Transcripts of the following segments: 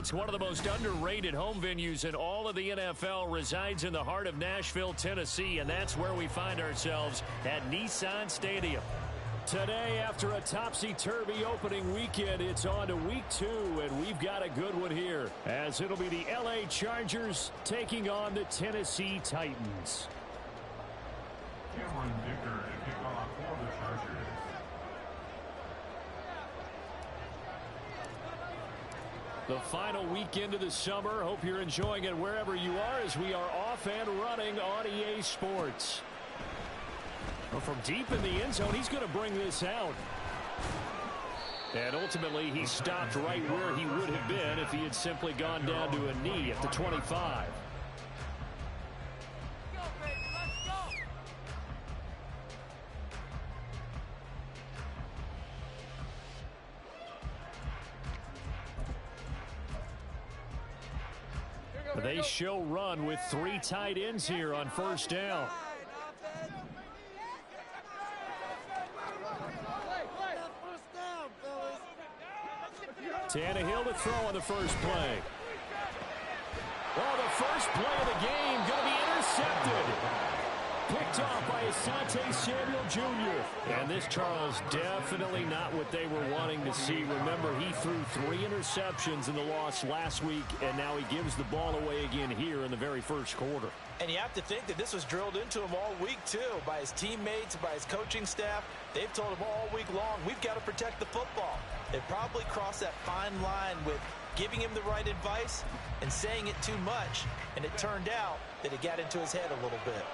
It's one of the most underrated home venues in all of the NFL, resides in the heart of Nashville, Tennessee, and that's where we find ourselves at Nissan Stadium. Today, after a topsy-turvy opening weekend, it's on to week 2, and we've got a good one here, as it'll be the LA Chargers taking on the Tennessee Titans. The final weekend of the summer. Hope you're enjoying it wherever you are as we are off and running on EA Sports. Well, from deep in the end zone, he's going to bring this out. And ultimately, he stopped right where he would have been if he had simply gone down to a knee at the 25. They show run with 3 tight ends here on first down. Tannehill to throw on the first play. Oh, the first play of the game going to be intercepted. Picked off by Asante Samuel Jr. And this, Charles, definitely not what they were wanting to see. Remember, he threw 3 interceptions in the loss last week, and now he gives the ball away again here in the very first quarter. And you have to think that this was drilled into him all week, too, by his teammates, by his coaching staff. They've told him all week long, we've got to protect the football. They probably crossed that fine line with giving him the right advice and saying it too much, and it turned out that it got into his head a little bit.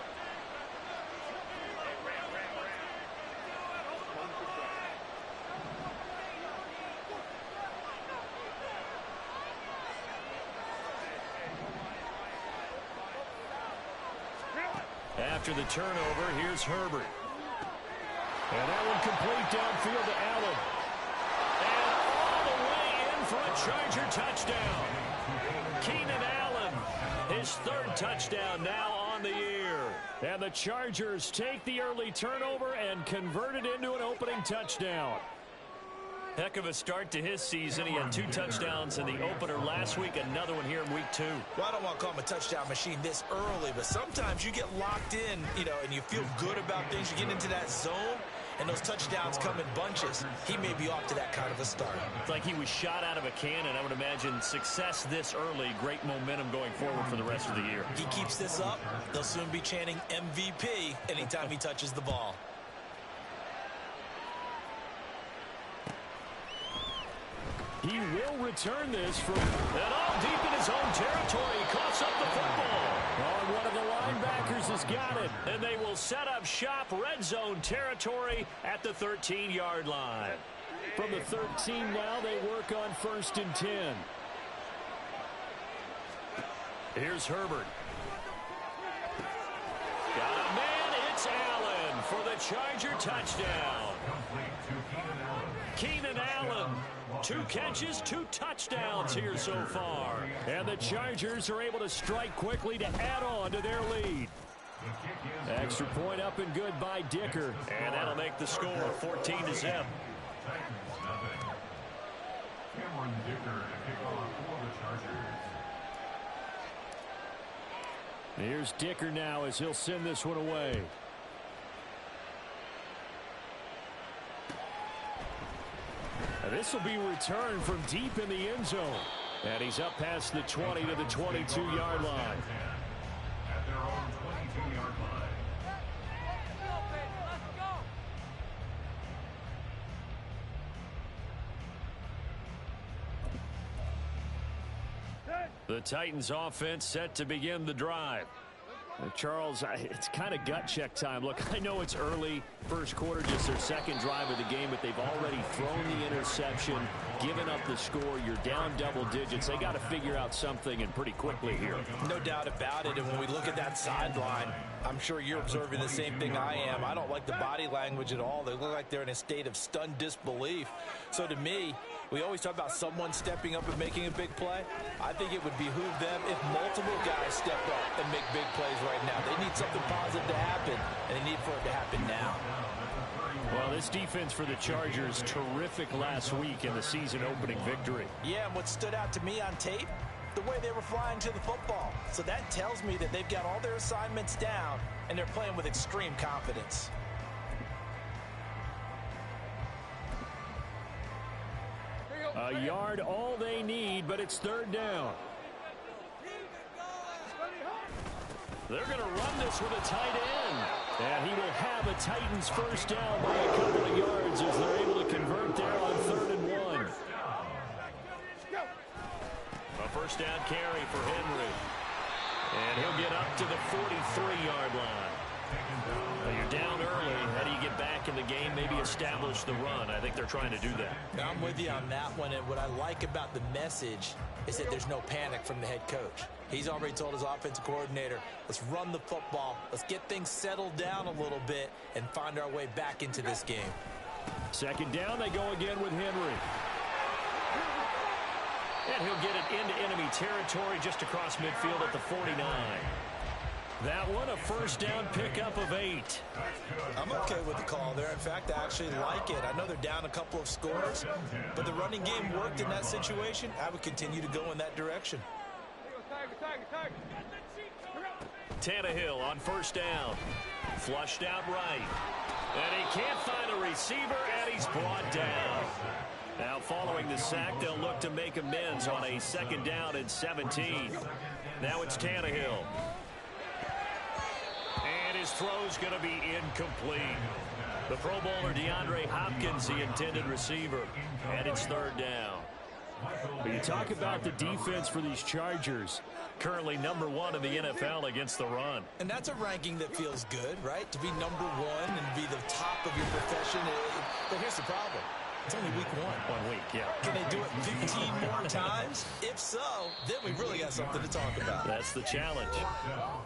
After the turnover, here's Herbert. And that one complete downfield to Allen. And all the way in for a Charger touchdown. Keenan Allen, his 3rd touchdown now on the year. And the Chargers take the early turnover and convert it into an opening touchdown. Heck of a start to his season. He had 2 touchdowns in the opener last week, another one here in week 2. Well, I don't want to call him a touchdown machine this early, but sometimes you get locked in, and you feel good about things. You get into that zone, and those touchdowns come in bunches. He may be off to that kind of a start. It's like he was shot out of a cannon. I would imagine success this early, great momentum going forward for the rest of the year. He keeps this up, they'll soon be chanting MVP anytime he touches the ball. He will return this from and all deep in his own territory. He coughs up the football. Oh, one of the linebackers has got it. And they will set up shop, red zone territory at the 13-yard line. From the 13 now, they work on 1st and 10. Here's Herbert. Got a man. It's Allen for the Charger touchdown. Keenan Allen. 2 catches, 2 touchdowns here so far. And the Chargers are able to strike quickly to add on to their lead. Extra point up and good by Dicker. And that'll make the score 14-0. Here's Dicker now as he'll send this one away. This will be returned from deep in the end zone. And he's up past the 20 to the 22-yard line. At their own 22-yard line. The Titans offense set to begin the drive. Charles, it's kind of gut check time. Look, I know it's early, first quarter, just their 2nd drive of the game, but they've already thrown the interception, given up the score. You're down double digits. They got to figure out something, and pretty quickly here. No doubt about it, and when we look at that sideline, I'm sure you're observing the same thing I am. I don't like the body language at all. They look like they're in a state of stunned disbelief. So to me, we always talk about someone stepping up and making a big play. I think it would behoove them if multiple guys step up and make big plays right now. They need something positive to happen, and they need for it to happen now. Well, this defense for the Chargers, terrific last week in the season-opening victory. Yeah, and what stood out to me on tape, the way they were flying to the football. So that tells me that they've got all their assignments down, and they're playing with extreme confidence. A yard, all they need, but it's third down. They're going to run this with a tight end. And he will have a Titans first down by a couple of yards as they're able to convert there on 3rd and 1. A first down carry for Henry. And he'll get up to the 43-yard line. Well, you're down early. How do you get back in the game? Maybe establish the run. I think they're trying to do that. I'm with you on that one. And what I like about the message is that there's no panic from the head coach. He's already told his offensive coordinator, let's run the football. Let's get things settled down a little bit and find our way back into this game. Second down, they go again with Henry. And he'll get it into enemy territory just across midfield at the 49. That one, a first down pickup of 8. I'm okay with the call there. In fact, I actually like it. I know they're down a couple of scores, but the running game worked in that situation. I would continue to go in that direction. Tannehill on first down. Flushed out right. And he can't find a receiver, and he's brought down. Now, following the sack, they'll look to make amends on a second down and 17. Now it's Tannehill. And his throw's going to be incomplete. The Pro Bowler DeAndre Hopkins, the intended receiver. And it's third down. But you talk about the defense for these Chargers. Currently #1 in the NFL against the run. And that's a ranking that feels good, right? To be #1 and be the top of your profession. But here's the problem. It's only week 1. 1 week, yeah. Can they do it 15 more times? If so, then we really got something to talk about. That's the challenge.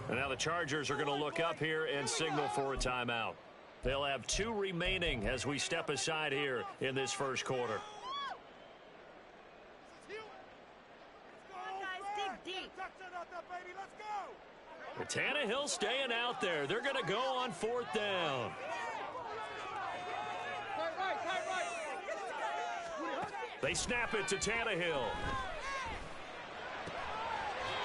And now the Chargers are going to look up here and signal for a timeout. They'll have 2 remaining as we step aside here in this first quarter. Tannehill staying out there. They're going to go on 4th down. They snap it to Tannehill.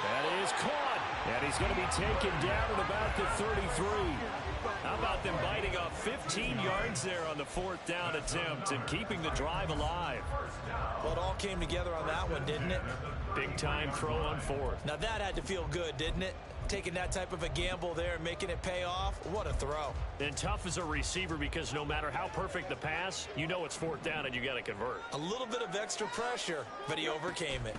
That is caught. And he's going to be taken down at about the 33. How about them biting off 15 yards there on the 4th down attempt and keeping the drive alive? Well, it all came together on that one, didn't it? Big time throw on 4th. Now that had to feel good, didn't it? Taking that type of a gamble there and making it pay off. What a throw. And tough as a receiver because no matter how perfect the pass, you know it's 4th down and you got to convert. A little bit of extra pressure, but he overcame it.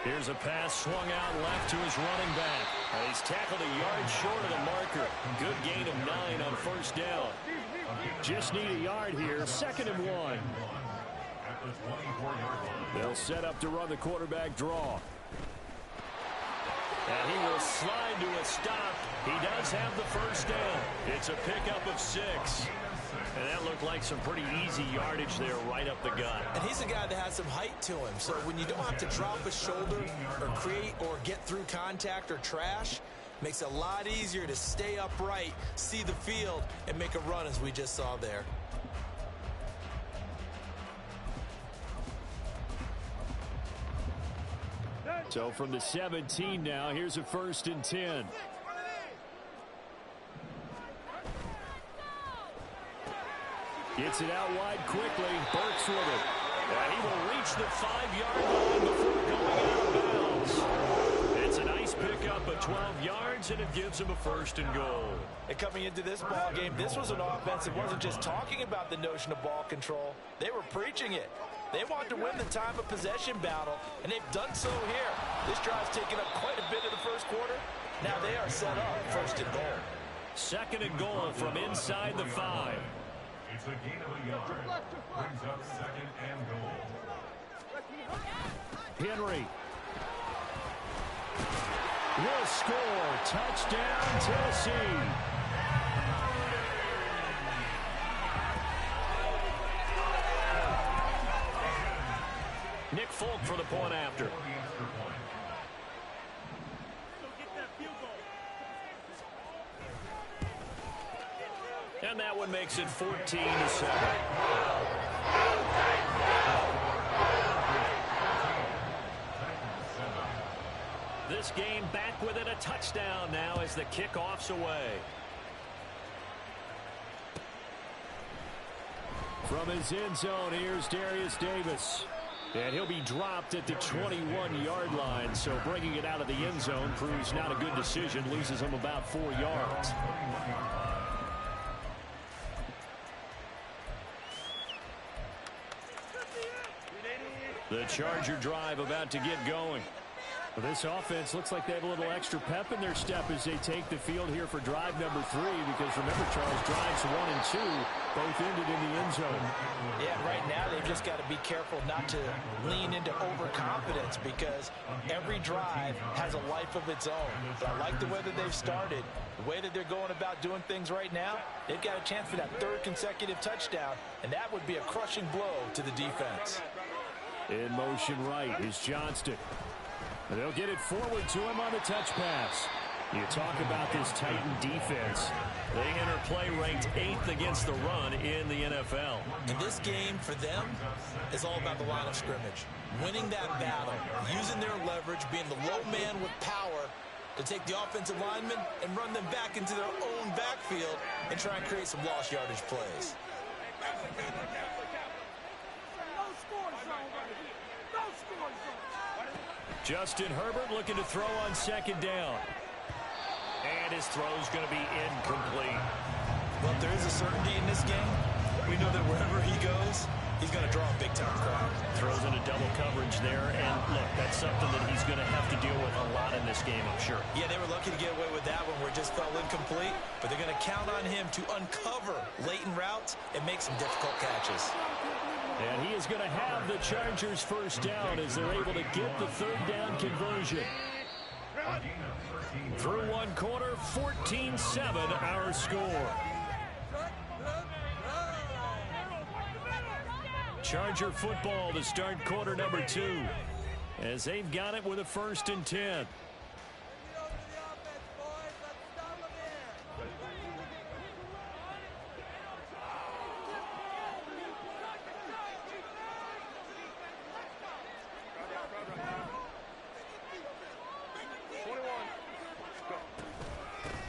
Here's a pass swung out left to his running back. And he's tackled a yard short of the marker. Good gain of 9 on 1st down. Just need a yard here. 2nd and 1. They'll set up to run the quarterback draw. And he will slide to a stop. He does have the first down. It's a pickup of 6. And that looked like some pretty easy yardage there right up the gut. And he's a guy that has some height to him. So when you don't have to drop a shoulder or create or get through contact or trash, makes it a lot easier to stay upright, see the field, and make a run as we just saw there. So from the 17 now, here's a 1st and 10. Gets it out wide quickly. Burks with it. And he will reach the 5-yard line before going out of bounds. It's a nice pickup of 12 yards, and it gives him a 1st and goal. And coming into this ball game, this was an offense that wasn't just talking about the notion of ball control. They were preaching it. They want to win the time of possession battle, and they've done so here. This drive's taken up quite a bit of the first quarter. Now they are set up 1st and goal. 2nd and goal from inside the 5. It's a gain of a yard. Brings up 2nd and goal. Henry will score. Touchdown, Tennessee. Nick Folk for the point after. And that one makes it 14-7. This game back within a touchdown now as the kickoff's away. From his end zone, here's Darius Davis. And he'll be dropped at the 21-yard line, so bringing it out of the end zone proves not a good decision, loses him about 4 yards. The Charger drive about to get going. Well, this offense looks like they have a little extra pep in their step as they take the field here for drive number 3, because remember, Charles, drives 1 and 2 both ended in the end zone. Yeah, right now they've just got to be careful not to lean into overconfidence, because every drive has a life of its own. But I like the way that they've started, the way that they're going about doing things right now. They've got a chance for that 3rd consecutive touchdown, and that would be a crushing blow to the defense. In motion right is Johnston. They'll get it forward to him on the touch pass. You talk about this Titan defense. They enter play ranked 8th against the run in the NFL. And this game for them is all about the line of scrimmage. Winning that battle, using their leverage, being the low man with power to take the offensive linemen and run them back into their own backfield and try and create some lost yardage plays. Justin Herbert looking to throw on 2nd down. And his throw's going to be incomplete. Well, if there is a certainty in this game, we know that wherever he goes, he's going to draw a big-time crowd. Throws into double coverage there, and look, that's something that he's going to have to deal with a lot in this game, I'm sure. Yeah, they were lucky to get away with that one where it just fell incomplete, but they're going to count on him to uncover latent routes and make some difficult catches. And he is going to have the Chargers' 1st down as they're able to get the 3rd down conversion. Through 1 quarter, 14-7 our score. Charger football to start quarter number 2 as they've got it with a 1st and 10.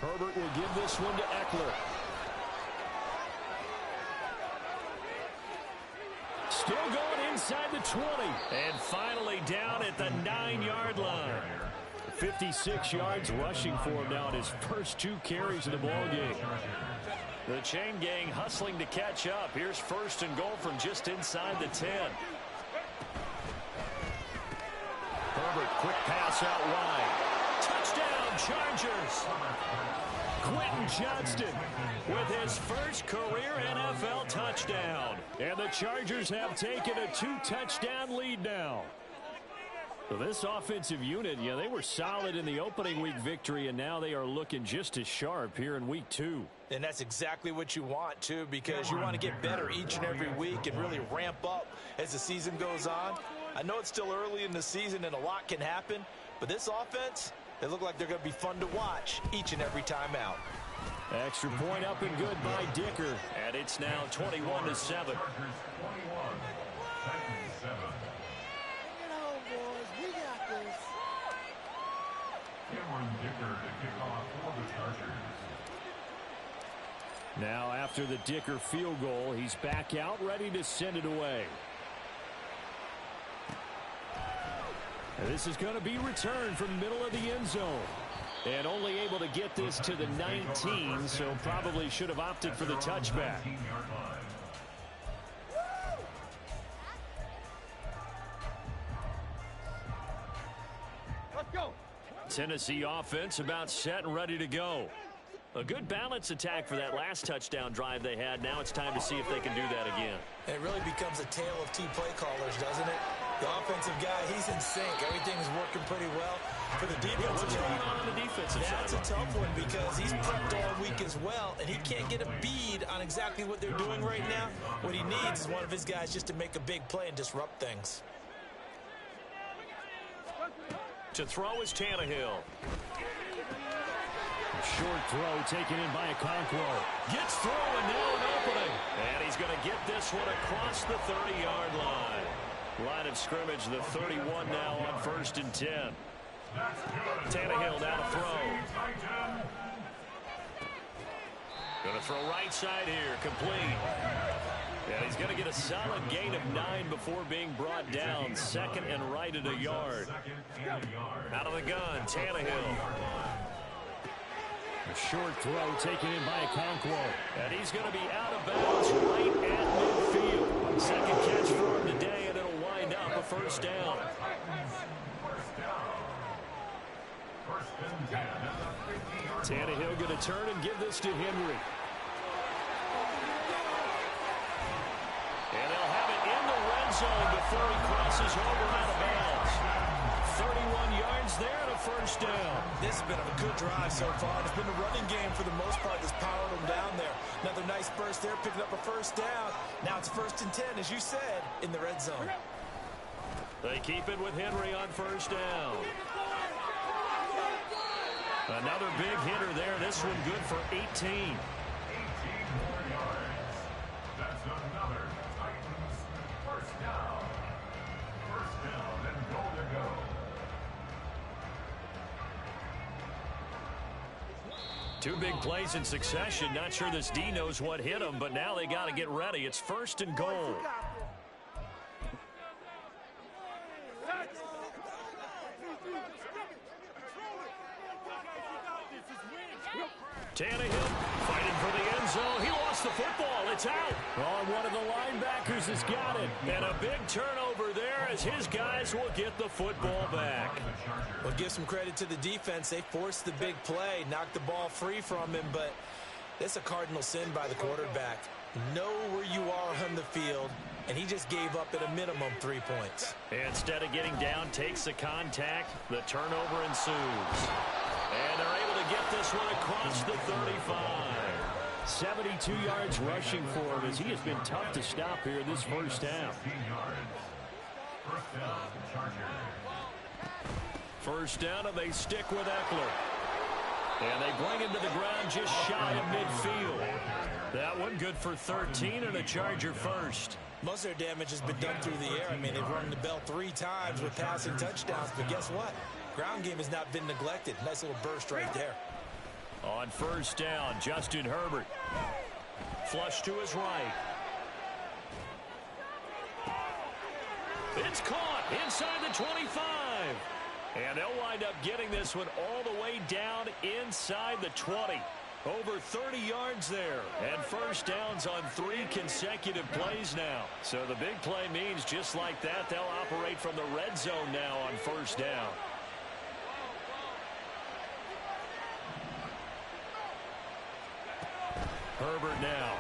Herbert will give this one to Eckler. Still going inside the 20. And finally down at the 9-yard line. 56 yards rushing for him now in his first 2 carries of the ballgame. The chain gang hustling to catch up. Here's 1st and goal from just inside the 10. Herbert, quick pass out wide. Touchdown, Chargers. Quentin Johnston with his first career NFL touchdown. And the Chargers have taken a 2-touchdown lead now. So this offensive unit, they were solid in the opening week victory, and now they are looking just as sharp here in week 2. And that's exactly what you want, too, because you want to get better each and every week and really ramp up as the season goes on. I know it's still early in the season and a lot can happen, but this offense, they look like they're going to be fun to watch each and every time out. Extra point up and good by Dicker. And it's now 21-7. Now after the Dicker field goal, he's back out ready to send it away. And this is going to be returned from the middle of the end zone. And only able to get this to the 19, so probably should have opted for the touchback. Let's go. Tennessee offense about set and ready to go. A good balance attack for that last touchdown drive they had. Now it's time to see if they can do that again. And it really becomes a tale of 2 play callers, doesn't it? The offensive guy, he's in sync. Everything's working pretty well. For the defensive What's going on the defensive side? That's a tough one because he's prepped all week as well, and he can't get a bead on exactly what they're doing right now. What he needs is one of his guys just to make a big play and disrupt things. To throw is Tannehill. Short throw taken in by Okonkwo. Gets through and now an opening. And he's going to get this one across the 30-yard line. Line of scrimmage, the 31 now on 1st and 10. Tannehill now to throw. Going to throw right side here, complete. And he's going to get a solid gain of 9 before being brought down. 2nd and right at a yard. Out of the gun, Tannehill. A short throw taken in by Okonkwo. And he's going to be out of bounds right at midfield. Second catch for him today, and it'll wind up a 1st down. Tannehill going to turn and give this to Henry. And they'll have it in the red zone before he crosses over out of bounds. 31 yards there and a 1st down. This has been a good drive so far. It's been a running game for the most part that's powered them down there. Another nice burst there, picking up a 1st down. Now it's 1st and 10, as you said, in the red zone. They keep it with Henry on 1st down. Another big hitter there. This one good for 18. 18 more yards. That's another Titans 1st down. 1st down and goal to go. Two big plays in succession. Not sure this D knows what hit him, but now they got to get ready. It's 1st and goal. Tannehill fighting for the end zone. He lost the football. It's out. Oh, one of the linebackers has got it. And a big turnover there as his guys will get the football back. Well, give some credit to the defense. They forced the big play, knocked the ball free from him, but it's a cardinal sin by the quarterback. Know where you are on the field, and he just gave up at a minimum 3 points. Instead of getting down, takes the contact. The turnover ensues. And they're able to get this one across the 35. 72 yards rushing for him as he has been tough to stop here this 1st half. 1st down, and they stick with Eckler. And they bring him to the ground just shy of midfield. That one good for 13 and a Charger 1st. Most of their damage has been done through the air. I mean, they've rung the bell 3 times with passing touchdowns, but guess what? Ground game has not been neglected. Nice little burst right there. On 1st down, Justin Herbert. Flush to his right. It's caught inside the 25. And they'll wind up getting this one all the way down inside the 20. Over 30 yards there. And 1st downs on 3 consecutive plays now. So the big play means just like that, they'll operate from the red zone now on 1st down. Herbert now.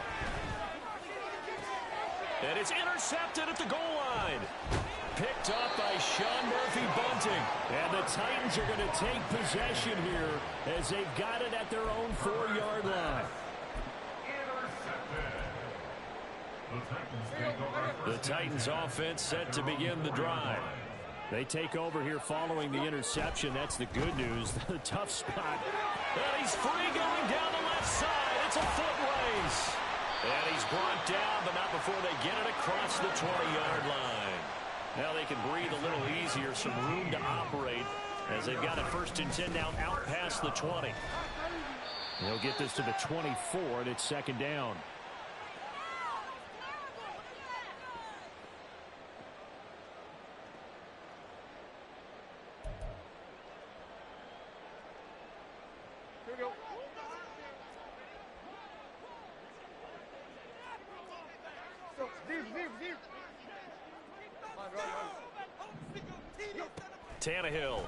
And it's intercepted at the goal line. Picked up by Sean Murphy-Bunting. And the Titans are going to take possession here as they've got it at their own 4-yard line. The Titans offense set to begin the drive. They take over here following the interception. That's the good news. The tough spot. And he's free going down the left side. It's a foot race. And he's brought down, but not before they get it across the 20-yard line. Now they can breathe a little easier, some room to operate as they've got it 1st and 10 now out past the 20. They'll get this to the 24, and it's 2nd down. Here we go. Tannehill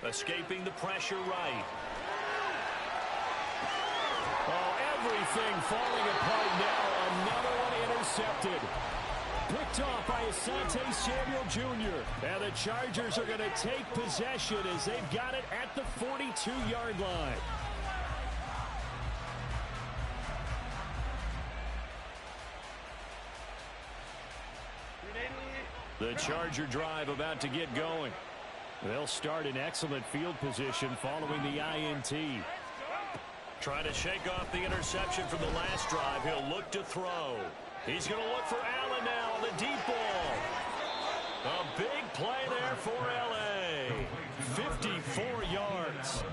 escaping the pressure right. Oh, everything falling apart now. Another one intercepted. Picked off by Asante Samuel Jr. And the Chargers are going to take possession as they've got it at the 42-yard line. The Charger drive about to get going. They'll start in excellent field position following the INT. Trying to shake off the interception from the last drive. He'll look to throw. He's going to look for Allen now on the deep ball. A big play there for L.A. 54 yards.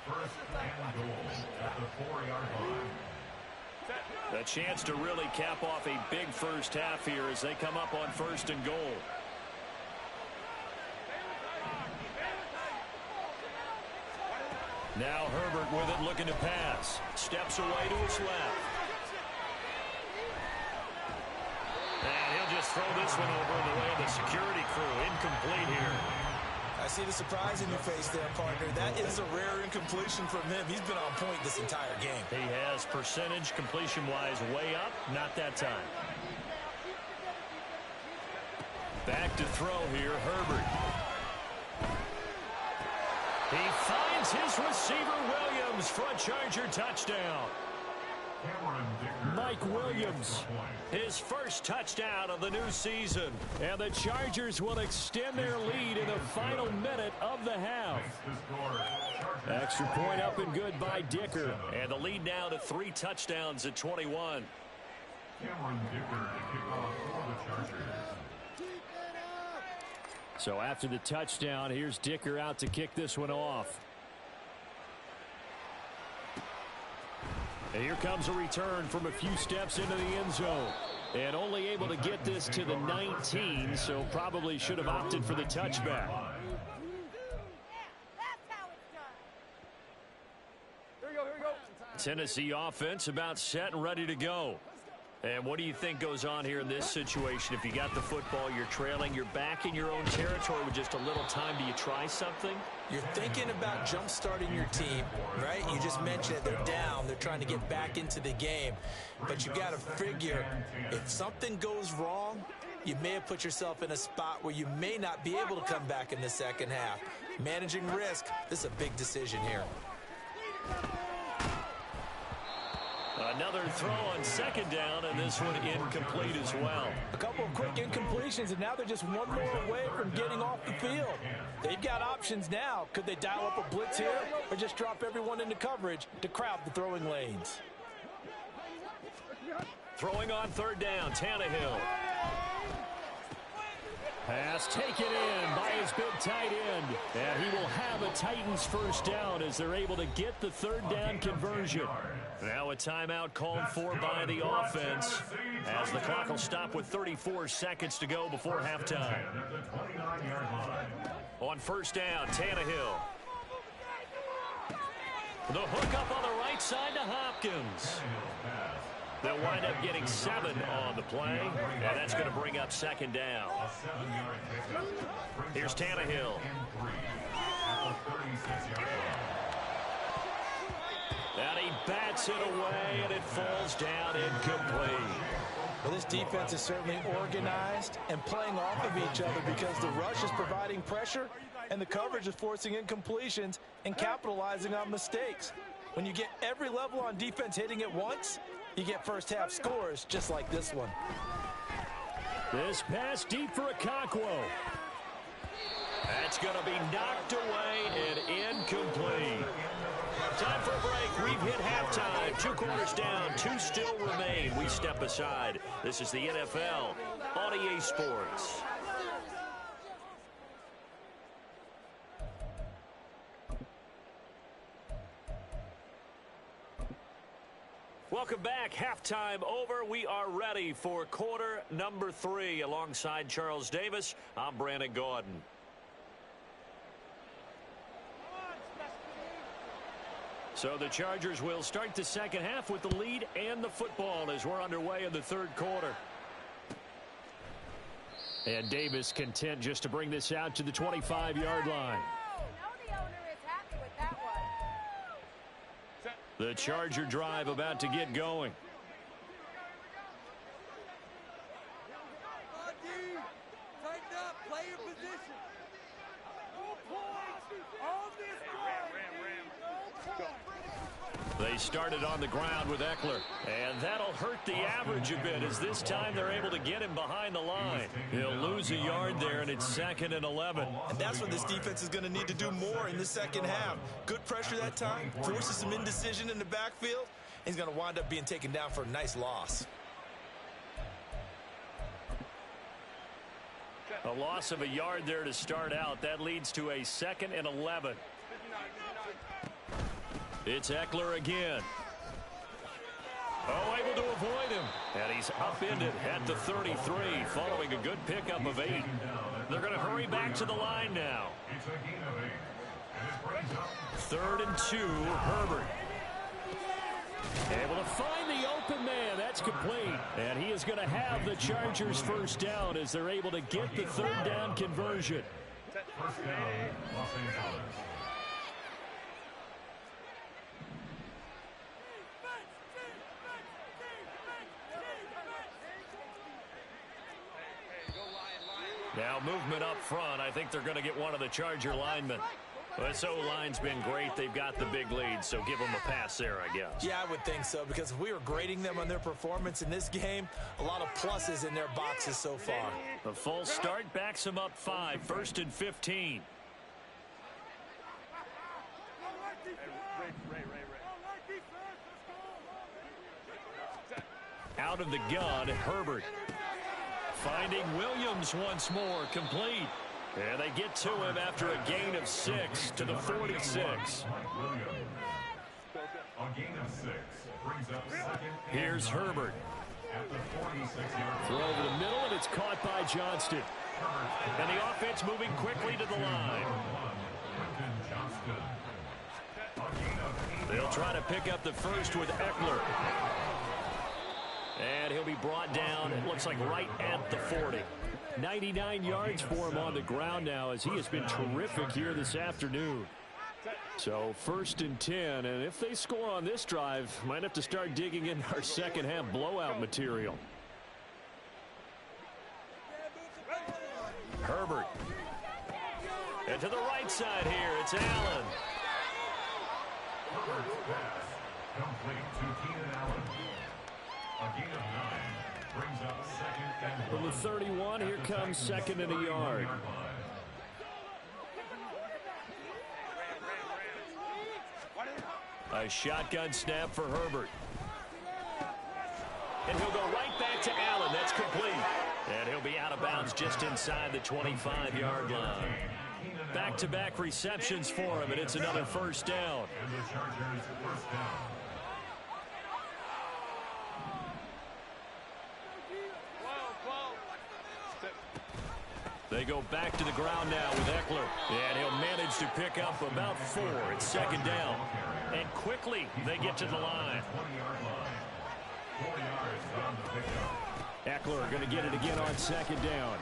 First and goal at the 4-yard line. A chance to really cap off a big first half here as they come up on first and goal. Now Herbert with it, looking to pass. Steps away to his left. And he'll just throw this one over the way of the security crew. Incomplete here. I see the surprise in your face there, partner. That is a rare incompletion from him. He's been on point this entire game. He has percentage completion-wise way up. Not that time. Back to throw here, Herbert. He finds his receiver, Williams, for a Charger touchdown. Mike Williams, his first touchdown of the new season. And the Chargers will extend their lead in the final minute of the half. Extra point up and good by Dicker. And the lead now to 3 touchdowns at 21. Cameron Dicker to kick off for the Chargers. So after the touchdown, here's Dicker out to kick this one off. And here comes a return from a few steps into the end zone. And only able to get this to the 19, so probably should have opted for the touchback. Here we go, here we go. Tennessee offense about set and ready to go. And what do you think goes on here in this situation? If you got the football, you're trailing, you're back in your own territory with just a little time. Do you try something? You're thinking about jump-starting your team, right? You just mentioned it. They're down. They're trying to get back into the game. But you got to figure, if something goes wrong, you may have put yourself in a spot where you may not be able to come back in the second half. Managing risk, this is a big decision here. Another throw on second down, and this one incomplete as well. A couple of quick incompletions, and now they're just one more away from getting off the field. They've got options now. Could they dial up a blitz here or just drop everyone into coverage to crowd the throwing lanes? Throwing on third down, Tannehill. Pass taken in by his big tight end. And he will have a Titans first down as they're able to get the third down conversion. Now a timeout called for by the offense as the clock will stop with 34 seconds to go before halftime. On first down, Tannehill. The hook up on the right side to Hopkins. They'll wind up getting 7 on the play, and that's going to bring up second down. Here's Tannehill. And he bats it away, and it falls down incomplete. Well, this defense is certainly organized and playing off of each other because the rush is providing pressure and the coverage is forcing incompletions and capitalizing on mistakes. When you get every level on defense hitting at once, you get first half scores just like this one. This pass deep for Okonkwo. That's going to be knocked away and incomplete. Time for a break. We've hit halftime. 2 quarters down. 2 still remain. We step aside. This is the NFL on EA Sports. Welcome back. Halftime over. We are ready for quarter number 3. Alongside Charles Davis, I'm Brandon Gordon. So the Chargers will start the second half with the lead and the football as we're underway in the third quarter. And Davis content just to bring this out to the 25-yard line. The Charger drive about to get going. Tighten up, play your position. 2 points on this drive. Ram. Go. They started on the ground with Eckler, and that'll hurt the average a bit as this time they're able to get him behind the line. He'll lose a yard there, and it's 2nd and 11. And that's what this defense is going to need to do more in the second half. Good pressure that time, forces some indecision in the backfield. He's going to wind up being taken down for a nice loss. A loss of a yard there to start out. That leads to a 2nd and 11. It's Eckler again. Oh, able to avoid him. And he's upended at the 33 following a good pickup of 8. They're going to hurry back to the line now. 3rd and 2, Herbert. Able to find the open man. That's complete. And he is going to have the Chargers first down as they're able to get the 3rd down conversion. First down, Los Angeles. Now movement up front. I think they're going to get one of the Charger linemen. This O-line's been great. They've got the big lead, so give them a pass there, I guess. Yeah, I would think so, because if we were grading them on their performance in this game, a lot of pluses in their boxes so far. The full start backs them up 5, 1st and 15. Out of the gun, Herbert. Finding Williams once more, complete. And they get to him after a gain of 6 to the 46. A gain of 6 brings up 2nd. Here's Herbert. At the 46-yard Throw over the middle, and it's caught by Johnston. And the offense moving quickly to the line. They'll try to pick up the first with Eckler. And he'll be brought down, it looks like right at the 40. 99 yards for him on the ground now as he has been terrific here this afternoon. So 1st and 10, and if they score on this drive, might have to start digging in our second half blowout material. Herbert. And to the right side here, it's Allen. Herbert's pass complete to Keenan Allen. A gain of 9 brings up 2nd and 1. From the 31, here comes 2nd and a yard. A shotgun snap for Herbert. And he'll go right back to Allen. That's complete. And he'll be out of bounds just inside the 25-yard line. Back-to-back receptions for him, and it's another first down. And the Chargers first down. They go back to the ground now with Eckler. And he'll manage to pick up about 4. It's 2nd down. And quickly they get to the line. 20-yard line. 4 yards on the pickup. Eckler going to get it again on 2nd down.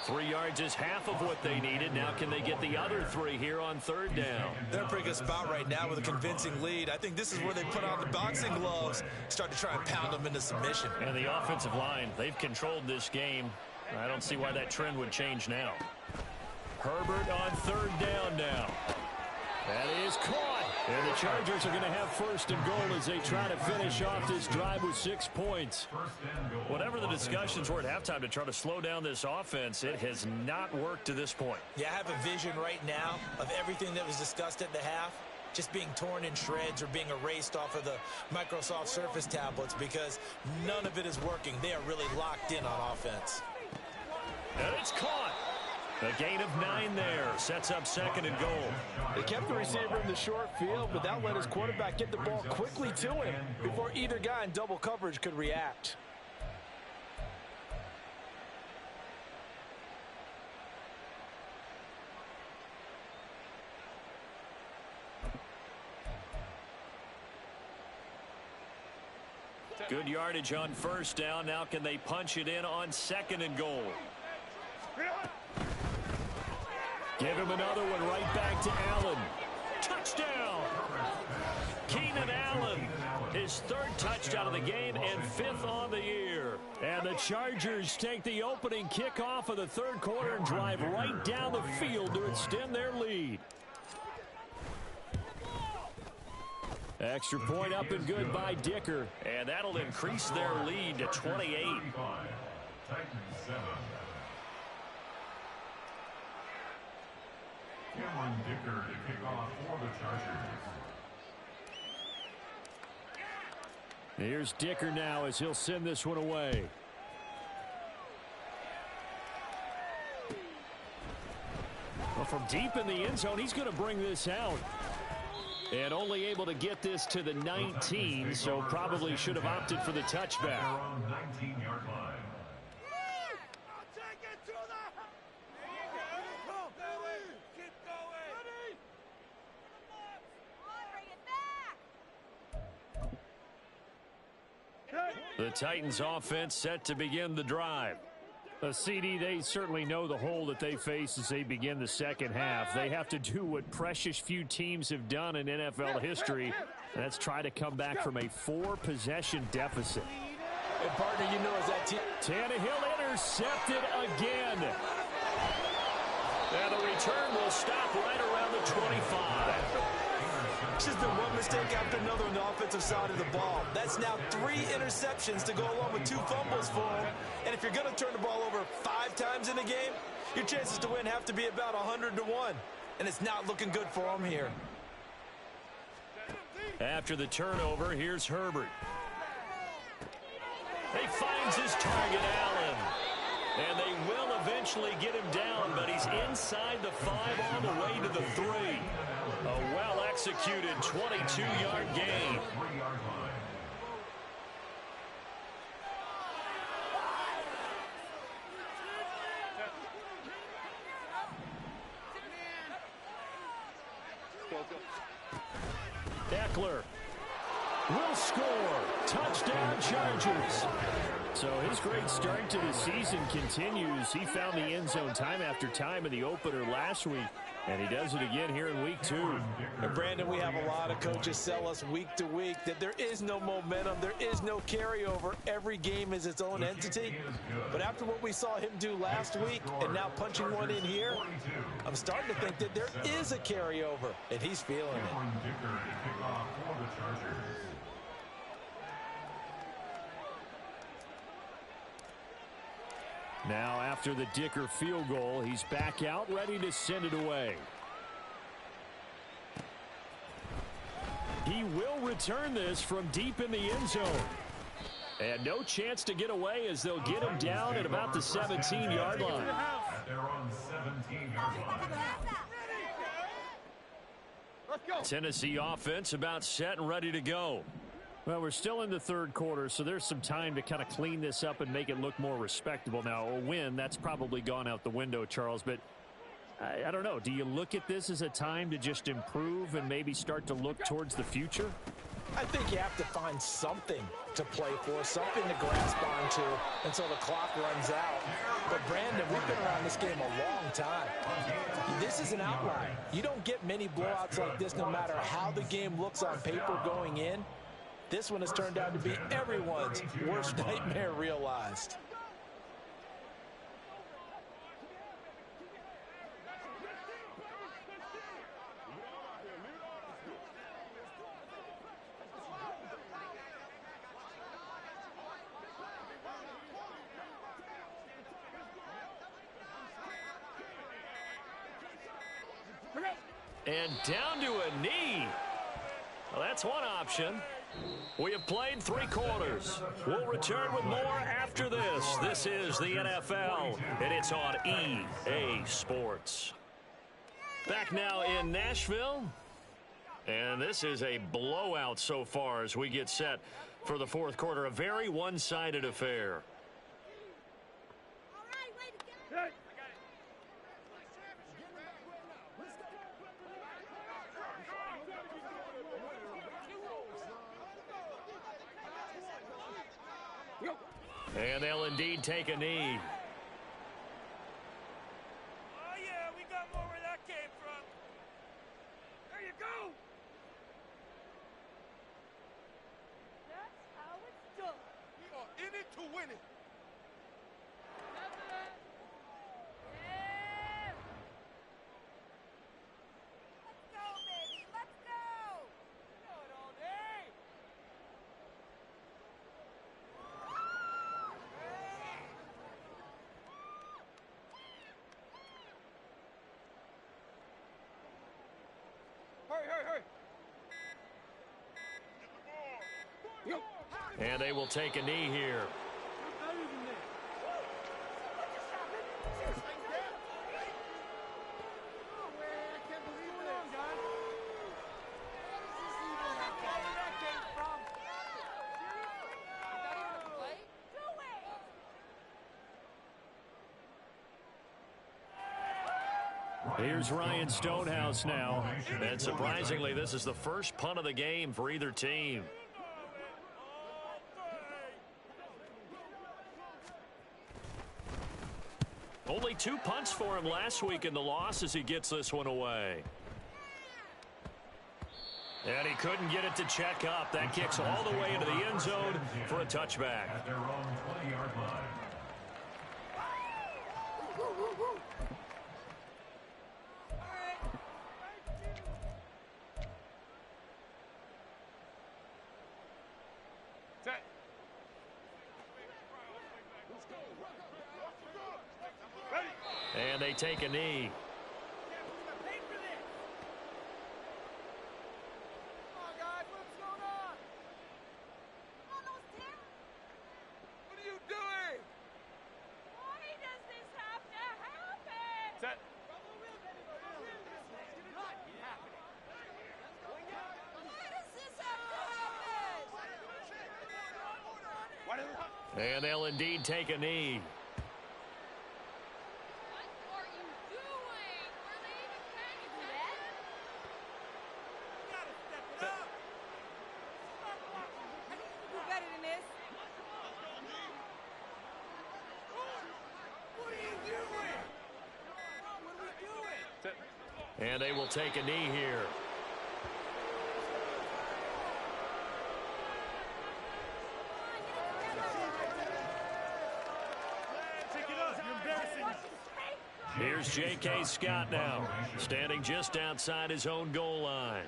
3 yards is half of what they needed. Now can they get the other 3 here on 3rd down? They're in a pretty good spot right now with a convincing lead. I think this is where they put on the boxing gloves, start to try and pound them into submission. And the offensive line, they've controlled this game. I don't see why that trend would change now. Herbert on 3rd down now. That is caught. And the Chargers are going to have 1st and goal as they try to finish off this drive with 6 points. Whatever the discussions were at halftime to try to slow down this offense, it has not worked to this point. Yeah, I have a vision right now of everything that was discussed at the half just being torn in shreds or being erased off of the Microsoft Surface tablets because none of it is working. They are really locked in on offense. And it's caught. A gain of 9 there. Sets up 2nd and goal. They kept the receiver in the short field, but that let his quarterback get the ball quickly to him before either guy in double coverage could react. Good yardage on 1st down. Now can they punch it in on 2nd and goal? Give him another one right back to Allen. Touchdown! Keenan Allen, his 3rd touchdown of the game and 5th on the year. And the Chargers take the opening kickoff of the 3rd quarter and drive right down the field to extend their lead. Extra point up and good by Dicker. And that'll increase their lead to 28. Titans 7. Cameron Dicker to kick off for the Chargers. Here's Dicker now as he'll send this one away. Well, from deep in the end zone, he's going to bring this out. And only able to get this to the 19, so probably should have opted for the touchback. They're on 19-yard line. The Titans offense set to begin the drive. A CD, they certainly know the hole that they face as they begin the second half. They have to do what precious few teams have done in NFL history. That's try to come back from a 4-possession deficit. And partner, you know, as that team. Tannehill intercepted again. And the return will stop right around the 25. It's just been one mistake after another on the offensive side of the ball. That's now 3 interceptions to go along with 2 fumbles for him. And if you're going to turn the ball over 5 times in a game, your chances to win have to be about 100 to 1. And it's not looking good for him here. After the turnover, here's Herbert. He finds his target, Allen. And they will eventually get him down, but he's inside the 5 on the way to the 3. A well-executed 22-yard gain. Eckler will score. Touchdown, Chargers. So his great start to the season continues. He found the end zone time after time in the opener last week, and he does it again here in week 2. And Brandon, we have a lot of coaches sell us week to week that there is no momentum, there is no carryover. Every game is its own entity. But after what we saw him do last week and now punching one in here, I'm starting to think that there is a carryover, and he's feeling it. Now after the Dicker field goal, he's back out, ready to send it away. He will return this from deep in the end zone. And no chance to get away as they'll get him down at about the 17-yard line. They're on 17-yard line. Tennessee offense about set and ready to go. Well, we're still in the third quarter, so there's some time to kind of clean this up and make it look more respectable. Now, a win, that's probably gone out the window, Charles, but I don't know. Do you look at this as a time to just improve and maybe start to look towards the future? I think you have to find something to play for, something to grasp onto until the clock runs out. But, Brandon, we've been around this game a long time. This is an outlier. You don't get many blowouts like this no matter how the game looks on paper going in. This one has turned out to be everyone's worst nightmare realized. And down to a knee. Well, that's one option. We have played 3 quarters. We'll return with more after this. This is the NFL, and it's on EA Sports. Back now in Nashville, and this is a blowout so far as we get set for the fourth quarter. A very one-sided affair. And they'll indeed take a knee. Oh, yeah, we got more where that came from. There you go. That's how it's done. We are in it to win it. Yeah. Let's go, baby. Let's go. Go it all day. And they will take a knee here. Here's Ryan Stonehouse now. And surprisingly, this is the first punt of the game for either team. Only 2 punts for him last week in the loss as he gets this one away. And he couldn't get it to check up. That kicks all the way into the end zone for a touchback. At their own 20-yard line. And they take a knee. And they'll indeed take a knee. And they will take a knee here. Here's J.K. Scott now, standing just outside his own goal line.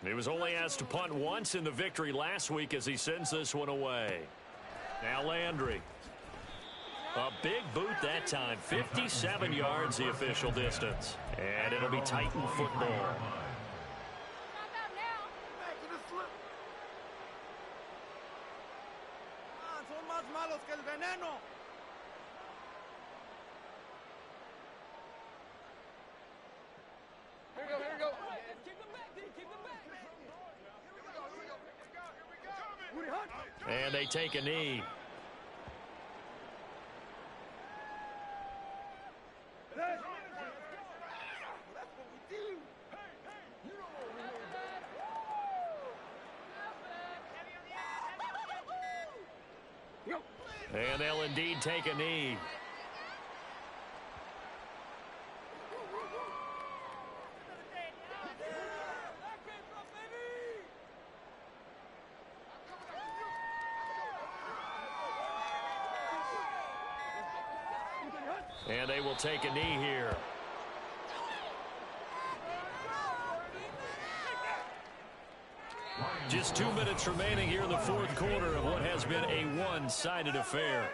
He was only asked to punt once in the victory last week as he sends this one away. Now Landry. A big boot that time. 57 yards the official distance. And it'll be Titan football. And they take a knee. And they'll indeed take a knee. And they will take a knee here. Just 2 minutes remaining here in the fourth quarter of what has been a one-sided affair.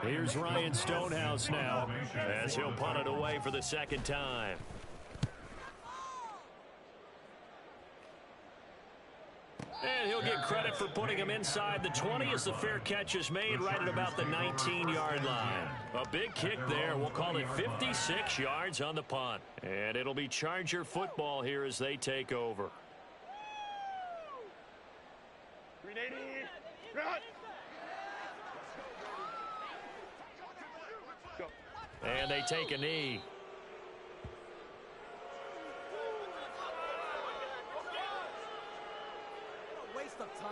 Here's Ryan Stonehouse now as he'll punt it away for the second time. And he'll get credit for putting him inside the 20 as the fair catch is made right at about the 19-yard line. A big kick there. We'll call it 56 yards on the punt. And it'll be Charger football here as they take over. And they take a knee. Waste of time.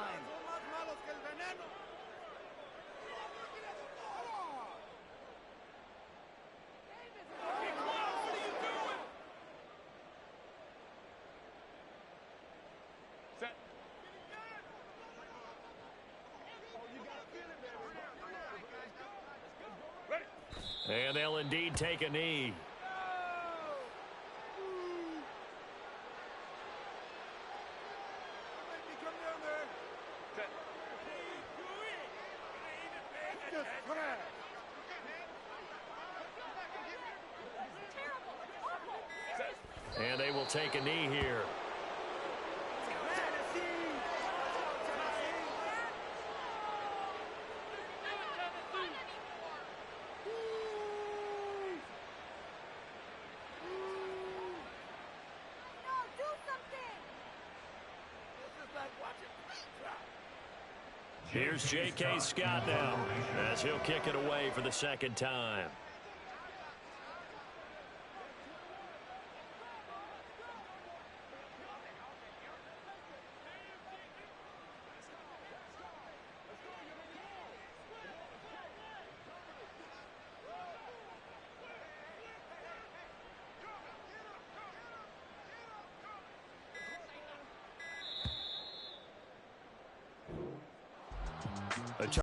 And they'll indeed take a knee. And they will take a knee here. Here's J.K. Scott now as he'll kick it away for the second time.